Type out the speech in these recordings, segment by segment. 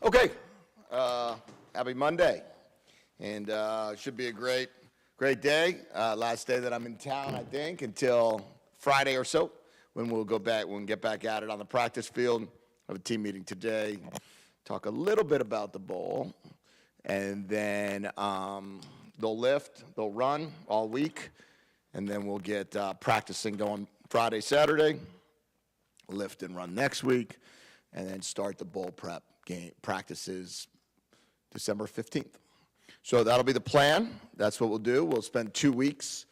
Okay, happy Monday, and should be a great day. Last day that I'm in town, I think, until Friday or so, when we'll go back, when we get back at it on the practice field. Have a team meeting today, talk a little bit about the bowl, and then they'll lift, they'll run all week, and then we'll get practicing going Friday, Saturday, lift and run next week, and then start the bowl prep game practices December 15th. So that'll be the plan. That's what we'll do. We'll spend 2 weeks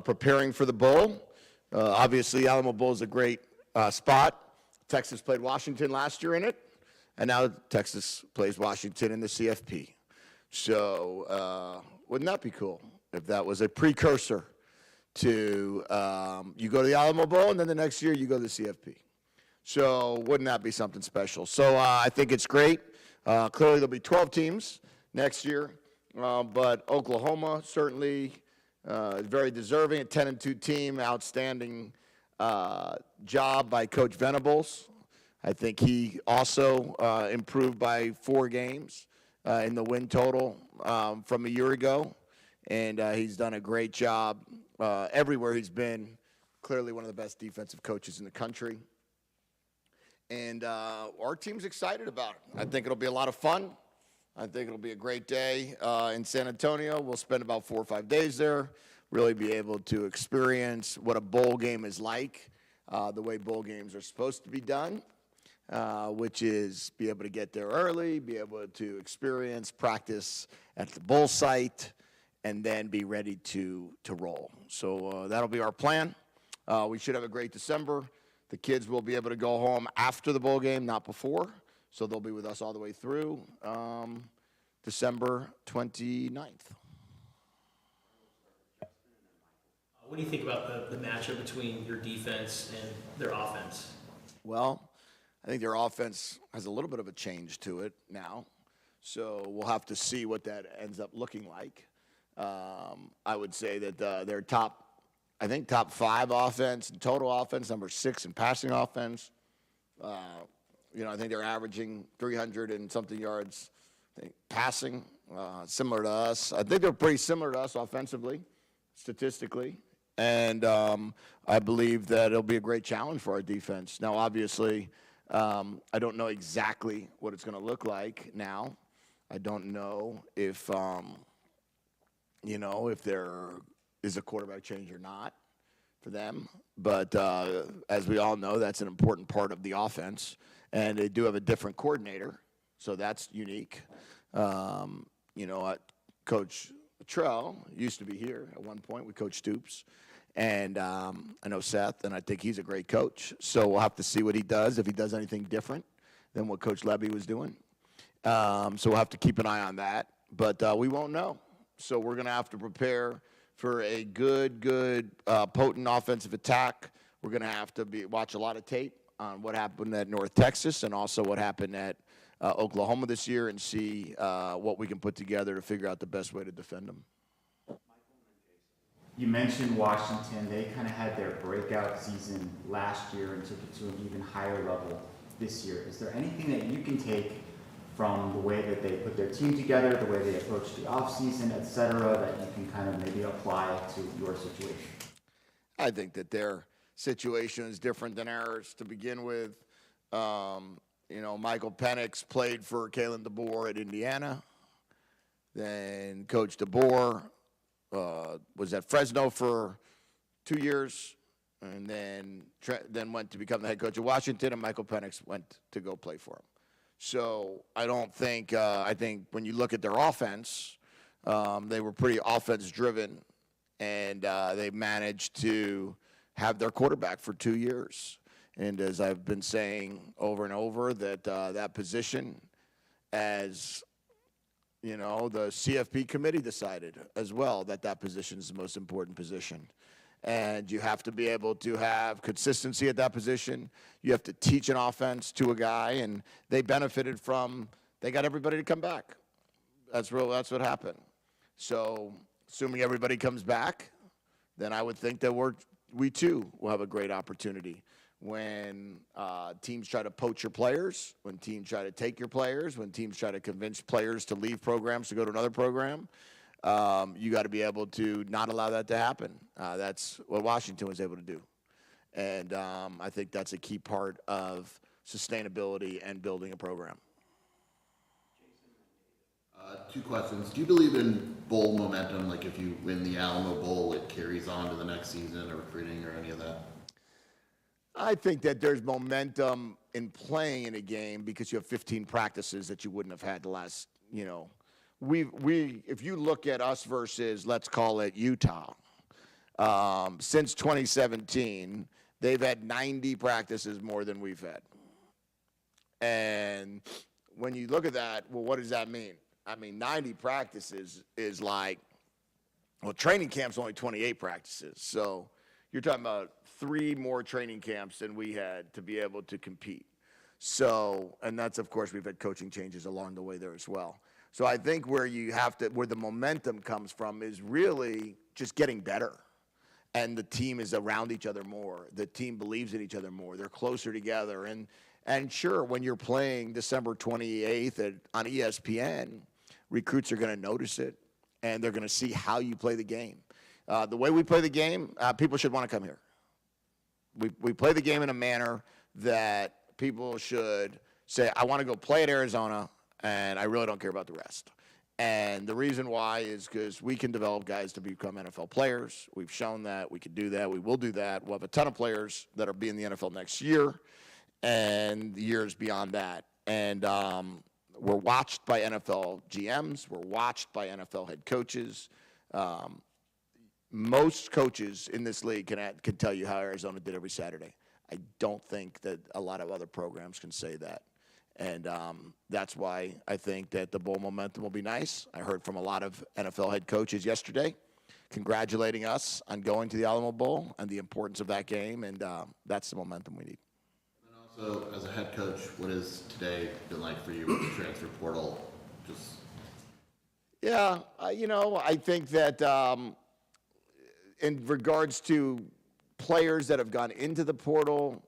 preparing for the bowl. Obviously, Alamo Bowl is a great spot. Texas played Washington last year in it, and now Texas plays Washington in the CFP. So wouldn't that be cool if that was a precursor to you go to the Alamo Bowl, and then the next year you go to the CFP. So wouldn't that be something special? So I think it's great. Clearly there'll be 12 teams next year, but Oklahoma certainly very deserving, a 10-2 team, outstanding job by Coach Venables. I think he also improved by 4 games in the win total from a year ago, and he's done a great job everywhere he's been. Clearly one of the best defensive coaches in the country. And our team's excited about it. I think it'll be a lot of fun. I think it'll be a great day in San Antonio. We'll spend about 4 or 5 days there, really be able to experience what a bowl game is like, the way bowl games are supposed to be done, which is be able to get there early, be able to experience practice at the bowl site, and then be ready to roll. So that'll be our plan. We should have a great December. The kids will be able to go home after the bowl game, not before. So they'll be with us all the way through December 29th. What do you think about the matchup between your defense and their offense? Well, I think their offense has a little bit of a change to it now. So we'll have to see what that ends up looking like. I would say that their top 5 offense in total offense, number 6 in passing offense. I think they're averaging 300 and something yards passing, similar to us. I think they're pretty similar to us offensively, statistically. And I believe that it'll be a great challenge for our defense. Now, obviously, I don't know exactly what it's going to look like now. I don't know if, if there is a quarterback change or not for them. But as we all know, that's an important part of the offense. And they do have a different coordinator, so that's unique. Coach Trell used to be here at one point with Coach Stoops. And I know Seth, and I think he's a great coach. So we'll have to see what he does, if he does anything different than what Coach Levy was doing. So we'll have to keep an eye on that. But we won't know. So we're going to have to prepare for a good, potent offensive attack. We're going to have to watch a lot of tape on what happened at North Texas and also what happened at Oklahoma this year and see what we can put together to figure out the best way to defend them. You mentioned Washington. They kind of had their breakout season last year and took it to an even higher level this year. Is there anything that you can take from the way that they put their team together, the way they approach the offseason, et cetera, that you can kind of maybe apply to your situation? I think that their situation is different than ours to begin with. Michael Penix played for Kalen DeBoer at Indiana. Then Coach DeBoer was at Fresno for 2 years, and then went to become the head coach of Washington, and Michael Penix went to go play for him. So I think when you look at their offense, they were pretty offense-driven, and they managed to have their quarterback for 2 years. And as I've been saying over and over, that position, as the CFP committee decided as well, that position is the most important position. And you have to be able to have consistency at that position. You have to teach an offense to a guy, and they benefited from, they got everybody to come back. That's what happened. So assuming everybody comes back, then I would think that we too will have a great opportunity when teams try to poach your players, when teams try to take your players, when teams try to convince players to leave programs to go to another program. You got to be able to not allow that to happen. That's what Washington was able to do. And I think that's a key part of sustainability and building a program. Two questions. Do you believe in bowl momentum? Like if you win the Alamo Bowl, it carries on to the next season or recruiting or any of that? I think that there's momentum in playing in a game because you have 15 practices that you wouldn't have had the last, if you look at us versus, let's call it Utah, since 2017, they've had 90 practices more than we've had. And when you look at that, well, what does that mean? I mean, 90 practices is like, well, training camp's only 28 practices. So you're talking about 3 more training camps than we had to be able to compete. So, and that's, of course, we've had coaching changes along the way there as well. So I think where the momentum comes from is really just getting better. And the team is around each other more. The team believes in each other more. They're closer together. And sure, when you're playing December 28th on ESPN, recruits are going to notice it, and they're going to see how you play the game. The way we play the game, people should want to come here. We play the game in a manner that people should say, I want to go play at Arizona, and I really don't care about the rest. And the reason why is because we can develop guys to become NFL players. We've shown that. We can do that. We will do that. We'll have a ton of players that will be in the NFL next year and years beyond that. And we're watched by NFL GMs. We're watched by NFL head coaches. Most coaches in this league can tell you how Arizona did every Saturday. I don't think that a lot of other programs can say that. And that's why I think that the bowl momentum will be nice. I heard from a lot of NFL head coaches yesterday congratulating us on going to the Alamo Bowl and the importance of that game, and that's the momentum we need. And also, as a head coach, what has today been like for you with the transfer portal? Yeah, I think that in regards to players that have gone into the portal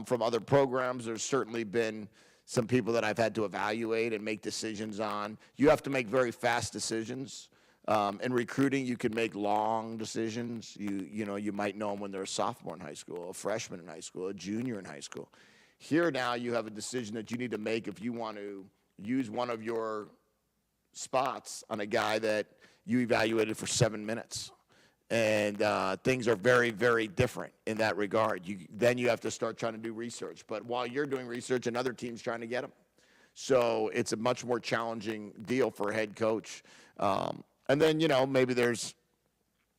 from other programs, there's certainly been some people that I've had to evaluate and make decisions on. You have to make very fast decisions. In recruiting, you can make long decisions. You might know them when they're a sophomore in high school, a freshman in high school, a junior in high school. Here now you have a decision that you need to make if you want to use one of your spots on a guy that you evaluated for 7 minutes. And things are very, very different in that regard. Then you have to start trying to do research. But while you're doing research, another team's trying to get them. So it's a much more challenging deal for a head coach. And then, maybe there's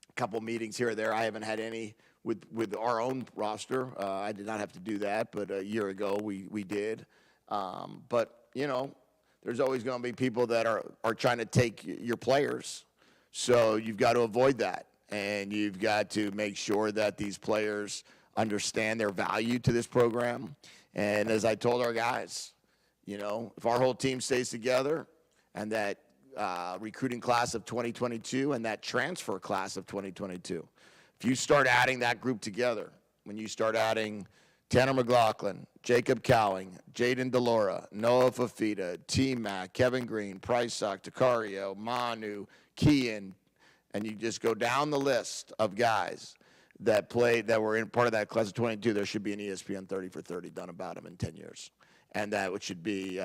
a couple meetings here or there. I haven't had any with our own roster. I did not have to do that, but a year ago we did. But, there's always going to be people that are trying to take your players. So you've got to avoid that. And you've got to make sure that these players understand their value to this program. And as I told our guys, if our whole team stays together and that recruiting class of 2022 and that transfer class of 2022, if you start adding that group together, when you start adding Tanner McLaughlin, Jacob Cowing, Jaden DeLora, Noah Fafita, T-Mac, Kevin Green, Price Sock, Takario, Manu, Kean, and you just go down the list of guys that were in part of that class of 22, there should be an ESPN 30 for 30 done about them in 10 years. And that should be,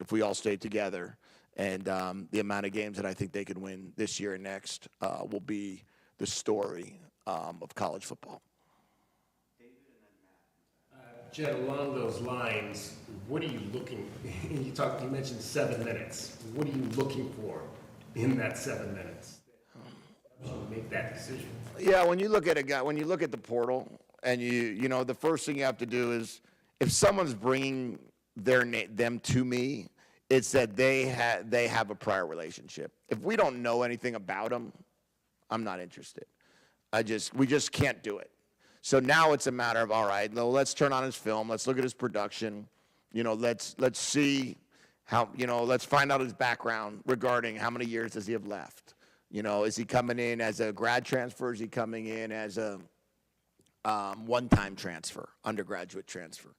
if we all stay together, and the amount of games that I think they could win this year and next will be the story of college football. Jedd, along those lines, what are you looking, you mentioned 7 minutes. What are you looking for in that 7 minutes? Make that decision. Yeah, when you look at a guy, when you look at the portal, and the first thing you have to do is, if someone's bringing them to me, it's that they have a prior relationship. If we don't know anything about them, I'm not interested. We just can't do it. So now it's a matter of, all right, let's turn on his film, let's look at his production, let's see how, let's find out his background regarding how many years does he have left. Is he coming in as a grad transfer? Is he coming in as a one-time transfer, undergraduate transfer?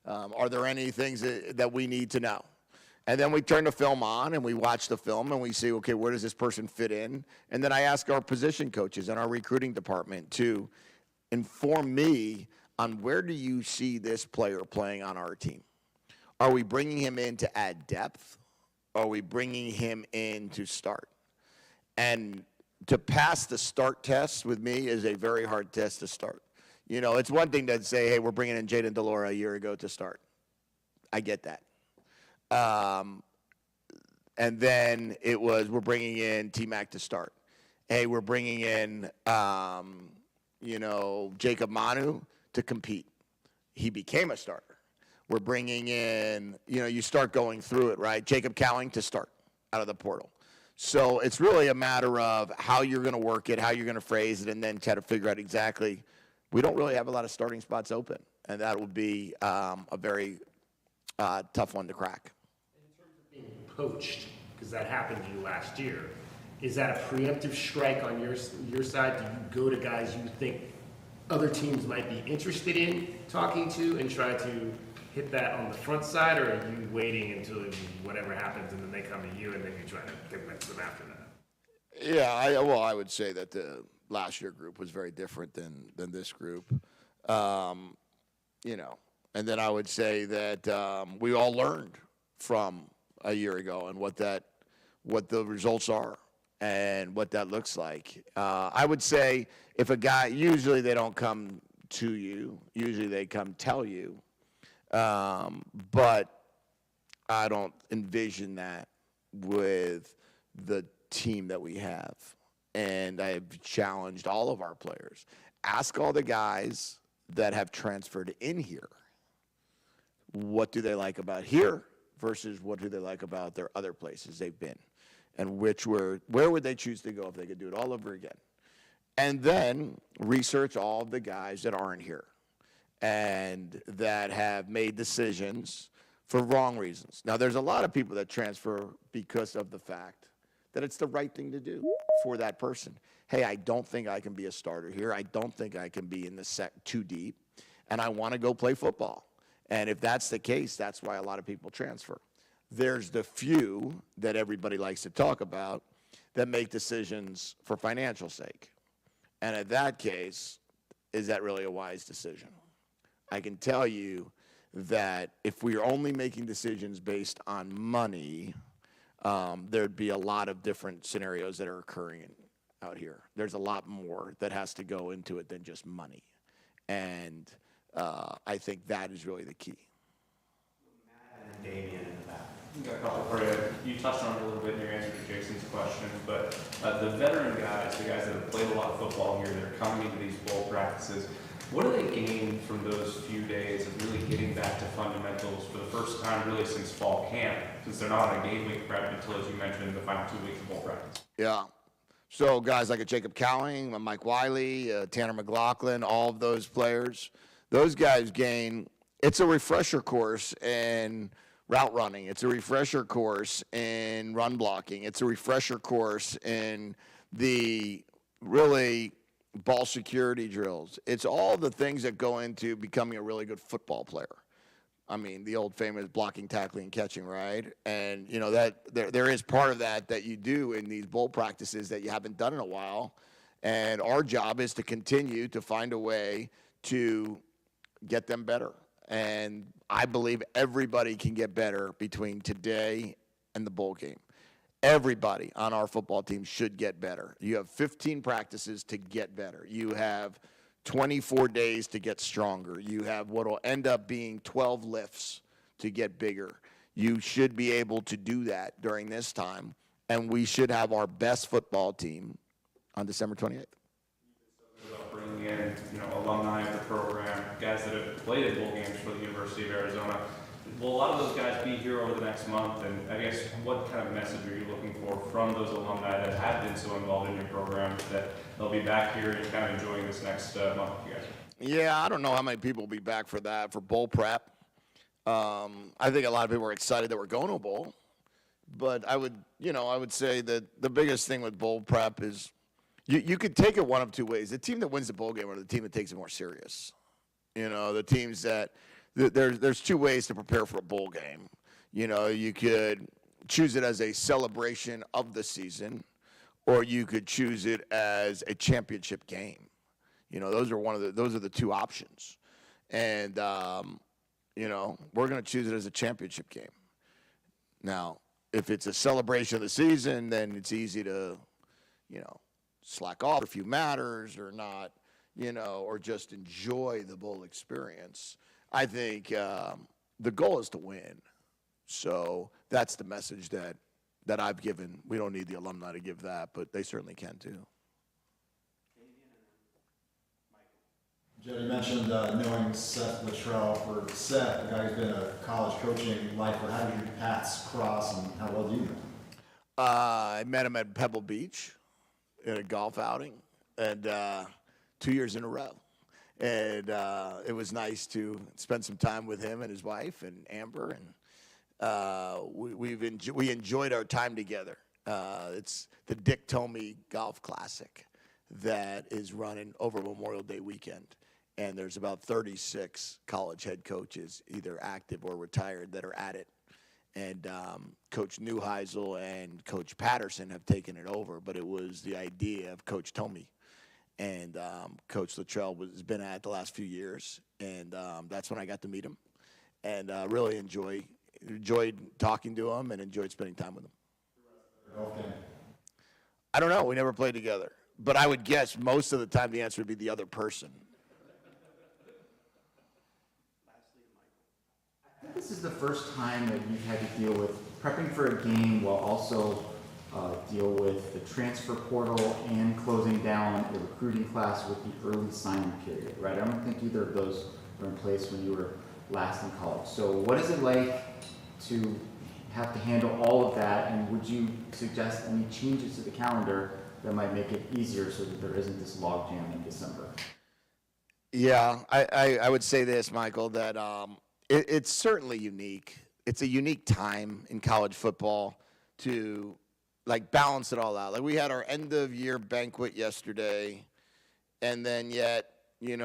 Are there any things that we need to know? And then we turn the film on and we watch the film and we see, okay, where does this person fit in? And then I ask our position coaches and our recruiting department to inform me on where do you see this player playing on our team? Are we bringing him in to add depth? Are we bringing him in to start? And to pass the start test with me is a very hard test to start. You know, it's one thing to say, hey, we're bringing in Jaden Delora a year ago to start. I get that. And then it was, we're bringing in T-Mac to start. Hey, we're bringing in, Jacob Manu to compete. He became a starter. We're bringing in, you start going through it, right? Jacob Cowing to start out of the portal. So it's really a matter of how you're going to work it, how you're going to phrase it, and then try to figure out exactly. We don't really have a lot of starting spots open, and that would be a very tough one to crack. Being poached, because that happened to you last year, is that a preemptive strike on your side? Do you go to guys you think other teams might be interested in talking to and try to hit that on the front side, or are you waiting until whatever happens and then they come to you and then you try to convince them after that? Yeah, I would say that the last year group was very different than this group, and then I would say that we all learned from a year ago and what the results are and what that looks like. I would say if a guy, usually they don't come to you, usually they come tell you, but I don't envision that with the team that we have. And I've challenged all of our players. Ask all the guys that have transferred in here, what do they like about here versus what do they like about their other places they've been? And where would they choose to go if they could do it all over again? And then research all of the guys that aren't here and that have made decisions for wrong reasons. Now, there's a lot of people that transfer because of the fact that it's the right thing to do for that person. Hey, I don't think I can be a starter here. I don't think I can be in the set too deep, and I want to go play football. And if that's the case, that's why a lot of people transfer. There's the few that everybody likes to talk about that make decisions for financial sake. And in that case, is that really a wise decision? I can tell you that if we are only making decisions based on money, there'd be a lot of different scenarios that are occurring out here. There's a lot more that has to go into it than just money. And I think that is really the key. Matt and Damian in the back. I got a couple for you. You touched on it a little bit in your answer to Jason's question, but the veteran guys, the guys that have played a lot of football here, they're coming into these bowl practices. What do they gain from those few days of really getting back to fundamentals for the first time really since fall camp, since they're not on a game week prep until, as you mentioned, the final 2 weeks of bowl practice? Yeah. So guys like a Jacob Cowing, a Mike Wiley, Tanner McLaughlin, all of those players, those guys gain, it's a refresher course in route running. It's a refresher course in run blocking. It's a refresher course in the really ball security drills. It's all the things that go into becoming a really good football player. I mean, the old famous blocking, tackling, and catching, right? And, that there is part of that you do in these bowl practices that you haven't done in a while. And our job is to continue to find a way to get them better. And I believe everybody can get better between today and the bowl game. Everybody on our football team should get better. You have 15 practices to get better. You have 24 days to get stronger. You have what will end up being 12 lifts to get bigger. You should be able to do that during this time, and we should have our best football team on December 28th. About bringing in, alumni of the program, guys that have played in bowl games for the University of Arizona. Will a lot of those guys be here over the next month? And I guess what kind of message are you looking for from those alumni that have been so involved in your program that they'll be back here and kind of enjoying this next month with you guys? Yeah, I don't know how many people will be back for that, for bowl prep. I think a lot of people are excited that we're going to a bowl. But I would say that the biggest thing with bowl prep is You could take it one of two ways. The team that wins the bowl game or the team that takes it more serious. The teams that there's two ways to prepare for a bowl game. You could choose it as a celebration of the season, or you could choose it as a championship game. Those are the two options. And we're going to choose it as a championship game. Now, if it's a celebration of the season, then it's easy to, slack off a few matters or not, or just enjoy the bowl experience. I think the goal is to win. So that's the message that I've given. We don't need the alumni to give that, but they certainly can too. Jedd, you mentioned knowing Seth Luttrell. For Seth, a guy who's been a college coaching lifer, how did your paths cross and how well do you know him? I met him at Pebble Beach in a golf outing, and 2 years in a row. And it was nice to spend some time with him and his wife and Amber, and we enjoyed our time together. It's the Dick Tomey Golf Classic that is running over Memorial Day weekend. And there's about 36 college head coaches, either active or retired, that are at it. And Coach Neuheisel and Coach Patterson have taken it over, but it was the idea of Coach Tomey. And Coach Luttrell has been at it the last few years, and that's when I got to meet him. And really enjoyed talking to him and enjoyed spending time with him. Golf game. I don't know. We never played together. But I would guess most of the time the answer would be the other person. I think this is the first time that you've had to deal with prepping for a game while also deal with the transfer portal and closing down a recruiting class with the early signing period, right? I don't think either of those were in place when you were last in college. So what is it like to have to handle all of that, and would you suggest any changes to the calendar that might make it easier so that there isn't this logjam in December? Yeah, I would say this, Michael, that it's certainly unique. It's a unique time in college football to balance it all out. Like, we had our end of year banquet yesterday, and then yet, you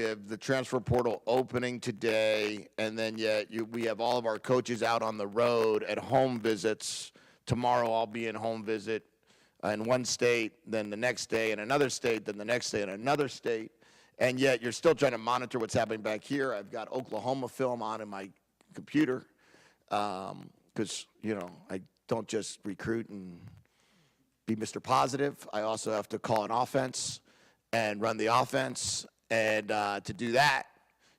have the transfer portal opening today, and then yet we have all of our coaches out on the road at home visits. Tomorrow I'll be in home visit in one state, then the next day in another state, then the next day in another state. And yet you're still trying to monitor what's happening back here. I've got Oklahoma film on in my computer because, I don't just recruit and be Mr. Positive. I also have to call an offense and run the offense. And to do that,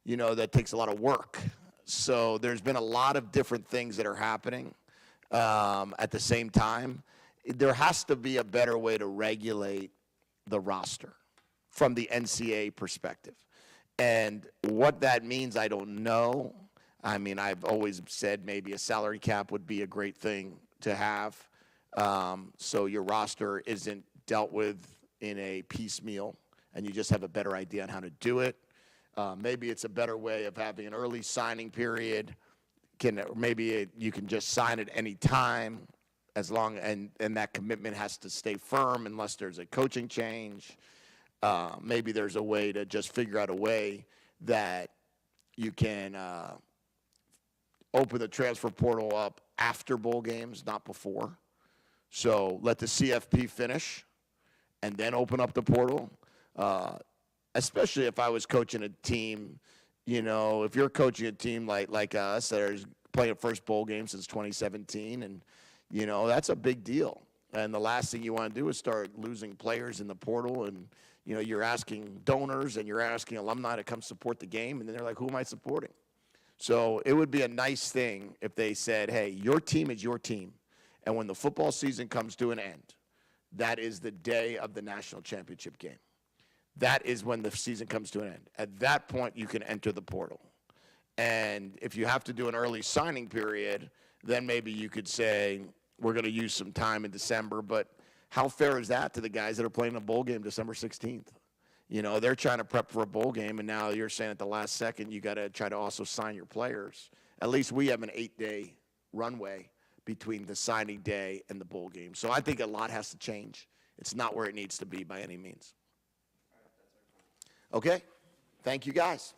that takes a lot of work. So there's been a lot of different things that are happening at the same time. There has to be a better way to regulate the roster from the NCAA perspective. And what that means, I don't know. I mean, I've always said maybe a salary cap would be a great thing to have. So your roster isn't dealt with in a piecemeal, and you just have a better idea on how to do it. Maybe it's a better way of having an early signing period. Maybe you can just sign at any time, as long and that commitment has to stay firm unless there's a coaching change. Maybe there's a way to just figure out a way that you can open the transfer portal up after bowl games, not before. So let the CFP finish and then open up the portal. Especially if I was coaching a team, if you're coaching a team like us that are playing a first bowl game since 2017, and, that's a big deal. And the last thing you want to do is start losing players in the portal, and, you're asking donors and you're asking alumni to come support the game, and then they're like, who am I supporting? So it would be a nice thing if they said, hey, your team is your team, and when the football season comes to an end, that is the day of the national championship game. That is when the season comes to an end. At that point, you can enter the portal. And if you have to do an early signing period, then maybe you could say, we're going to use some time in December. But how fair is that to the guys that are playing a bowl game December 16th? They're trying to prep for a bowl game, and now you're saying at the last second you got to try to also sign your players. At least we have an 8-day runway between the signing day and the bowl game. So I think a lot has to change It's not where it needs to be by any means. Okay? Thank you, guys.